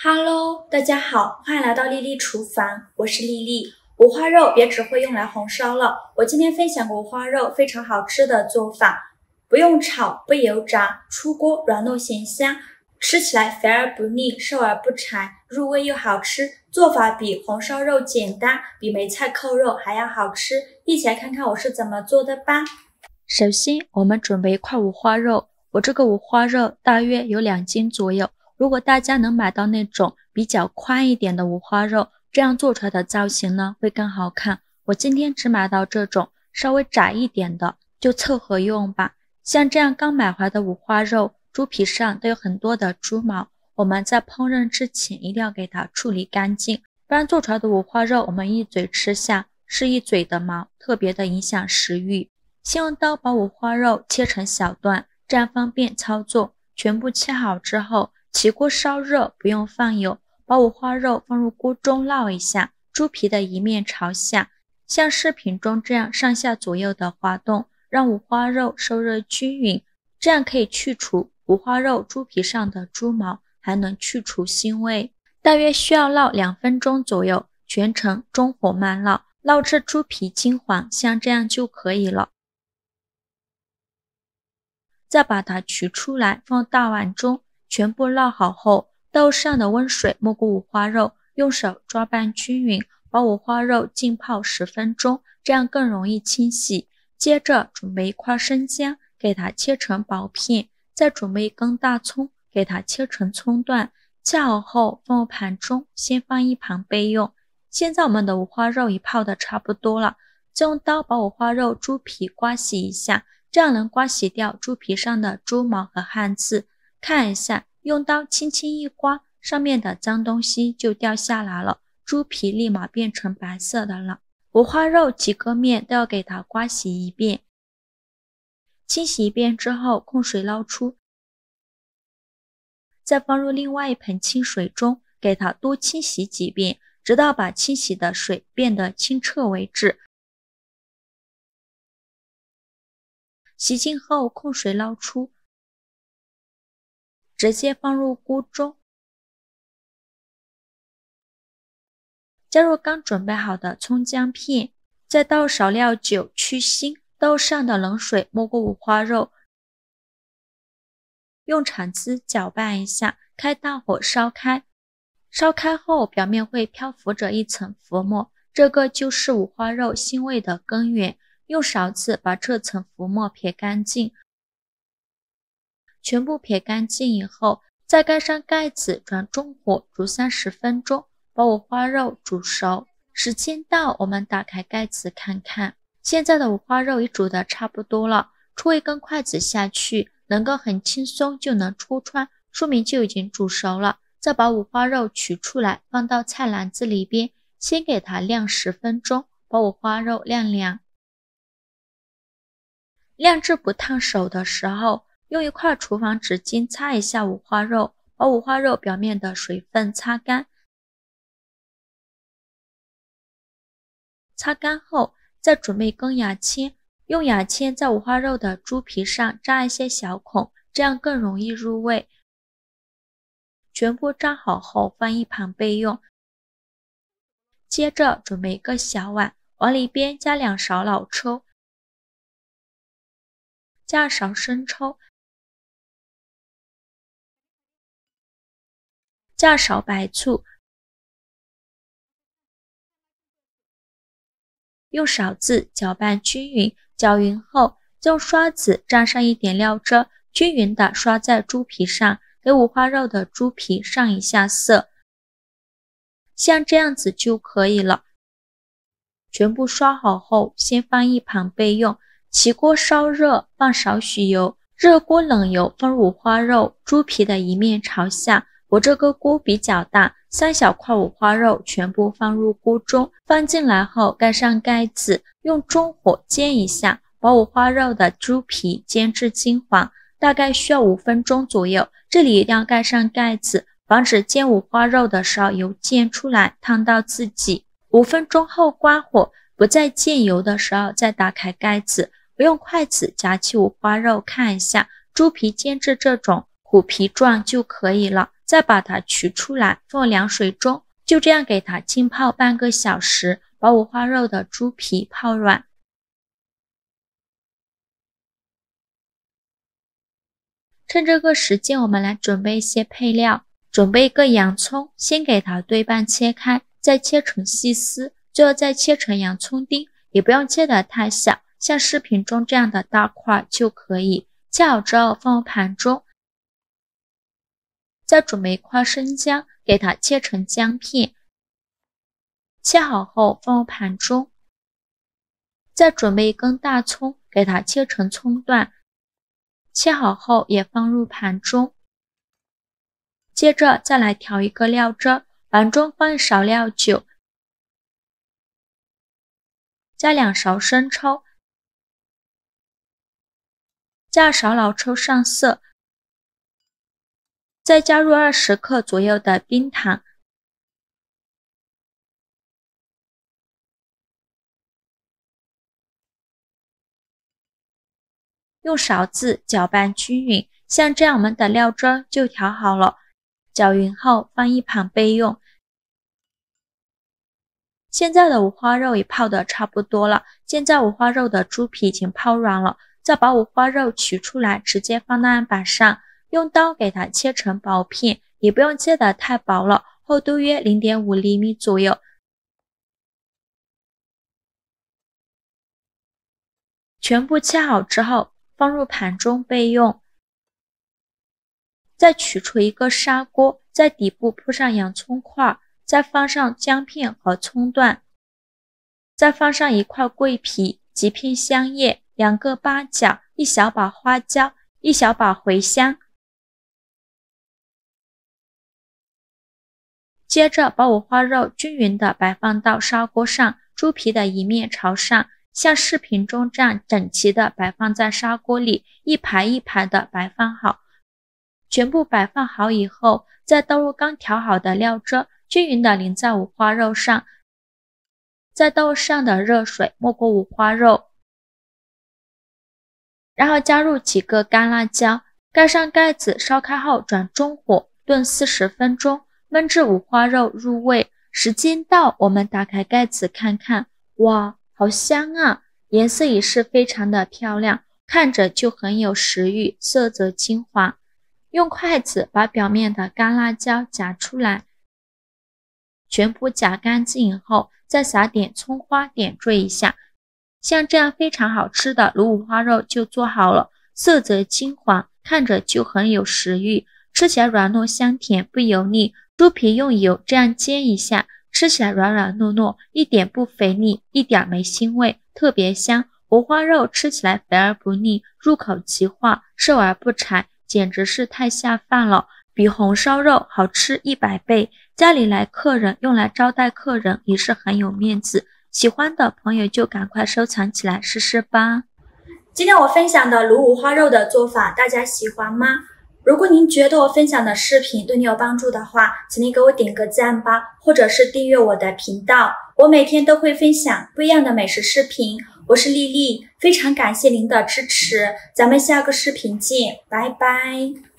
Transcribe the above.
Hello，大家好，欢迎来到丽丽厨房，我是丽丽。五花肉别只会用来红烧了，我今天分享个五花肉非常好吃的做法，不用炒，不油炸，出锅软糯咸香，吃起来肥而不腻，瘦而不柴，入味又好吃。做法比红烧肉简单，比梅菜扣肉还要好吃。一起来看看我是怎么做的吧。首先，我们准备一块五花肉，我这个五花肉大约有2斤左右。如果大家能买到那种比较宽一点的五花肉，这样做出来的造型呢会更好看。我今天只买到这种稍微窄一点的，就凑合用吧。像这样刚买回来的五花肉，猪皮上都有很多的猪毛，我们在烹饪之前一定要给它处理干净，不然做出来的五花肉我们一嘴吃下是一嘴的毛，特别的影响食欲。先用刀把五花肉切成小段，这样方便操作。全部切好之后，起锅烧热，不用放油，把五花肉放入锅中烙一下，猪皮的一面朝下，像视频中这样上下左右的滑动，让五花肉受热均匀，这样可以去除五花肉猪皮上的猪毛，还能去除腥味。大约需要烙2分钟左右，全程中火慢烙，烙至猪皮金黄，像这样就可以了。再把它取出来，放大碗中，全部烙好后，倒上的温水没过五花肉，用手抓拌均匀，把五花肉浸泡10分钟，这样更容易清洗。接着准备一块生姜，给它切成薄片，再准备一根大葱，给它切成葱段，切好后放入盘中，先放一旁备用。现在我们的五花肉已泡得差不多了，再用刀把五花肉猪皮刮洗一下，这样能刮洗掉猪皮上的猪毛和汗渍。看一下，用刀轻轻一刮，上面的脏东西就掉下来了，猪皮立马变成白色的了。五花肉几个面都要给它刮洗一遍，清洗一遍之后控水捞出，再放入另外一盆清水中，给它多清洗几遍，直到把清洗的水变得清澈为止。洗净后控水捞出，直接放入锅中，加入刚准备好的葱姜片，再倒少料酒去腥，倒上的冷水没过五花肉，用铲子搅拌一下，开大火烧开。烧开后表面会漂浮着一层浮沫，这个就是五花肉腥味的根源。用勺子把这层浮沫撇干净，全部撇干净以后，再盖上盖子，转中火煮30分钟，把五花肉煮熟。时间到，我们打开盖子看看，现在的五花肉已煮得差不多了，戳一根筷子下去，能够很轻松就能戳穿，说明就已经煮熟了。再把五花肉取出来，放到菜篮子里边，先给它晾10分钟，把五花肉晾凉。晾至不烫手的时候，用一块厨房纸巾擦一下五花肉，把五花肉表面的水分擦干。擦干后，再准备一根牙签，用牙签在五花肉的猪皮上扎一些小孔，这样更容易入味。全部扎好后放一旁备用。接着准备一个小碗，往里边加2勺老抽，加2勺生抽，加2勺白醋，用勺子搅拌均匀，搅匀后再用刷子蘸上一点料汁，均匀的刷在猪皮上，给五花肉的猪皮上一下色，像这样子就可以了。全部刷好后先放一旁备用。起锅烧热，放少许油，热锅冷油放入五花肉，猪皮的一面朝下。我这个锅比较大，3小块五花肉全部放入锅中，放进来后盖上盖子，用中火煎一下，把五花肉的猪皮煎至金黄，大概需要5分钟左右。这里一定要盖上盖子，防止煎五花肉的时候油溅出来，烫到自己。5分钟后关火，不再溅油的时候再打开盖子，不用筷子夹起五花肉看一下，猪皮煎至这种骨皮状就可以了，再把它取出来放凉水中，就这样给它浸泡半个小时，把五花肉的猪皮泡软。趁这个时间，我们来准备一些配料。准备一个洋葱，先给它对半切开，再切成细丝，最后再切成洋葱丁，也不用切得太小，像视频中这样的大块就可以。切好之后放入盘中，再准备一块生姜，给它切成姜片，切好后放入盘中，再准备一根大葱，给它切成葱段，切好后也放入盘中。接着再来调一个料汁，碗中放一勺料酒，加2勺生抽，加2勺老抽上色，再加入20克左右的冰糖，用勺子搅拌均匀，像这样我们的料汁就调好了。搅匀后放一旁备用。现在的五花肉也泡得差不多了，现在五花肉的猪皮已经泡软了，再把五花肉取出来，直接放到案板上，用刀给它切成薄片，也不用切得太薄了，厚度约 0.5 厘米左右。全部切好之后放入盘中备用。再取出一个砂锅，在底部铺上洋葱块，再放上姜片和葱段，再放上一块桂皮、几片香叶、2个八角、1小把花椒、1小把茴香。接着把五花肉均匀地摆放到砂锅上，猪皮的一面朝上，像视频中这样整齐地摆放在砂锅里，一排一排地摆放好。全部摆放好以后，再倒入刚调好的料汁，均匀地淋在五花肉上，再倒入适量的热水没过五花肉，然后加入几个干辣椒，盖上盖子，烧开后转中火炖40分钟，焖至五花肉入味。时间到，我们打开盖子看看，哇，好香啊！颜色也是非常的漂亮，看着就很有食欲，色泽金黄。用筷子把表面的干辣椒夹出来，全部夹干净以后，再撒点葱花点缀一下。像这样非常好吃的卤五花肉就做好了，色泽金黄，看着就很有食欲，吃起来软糯香甜不油腻。猪皮用油这样煎一下，吃起来软软糯糯，一点不肥腻，一点没腥味，特别香。五花肉吃起来肥而不腻，入口即化，瘦而不柴，简直是太下饭了，比红烧肉好吃100倍。家里来客人，用来招待客人也是很有面子，喜欢的朋友就赶快收藏起来试试吧。今天我分享的卤五花肉的做法，大家喜欢吗？如果您觉得我分享的视频对你有帮助的话，请您给我点个赞吧，或者是订阅我的频道，我每天都会分享不一样的美食视频。我是丽丽，非常感谢您的支持，咱们下个视频见，拜拜。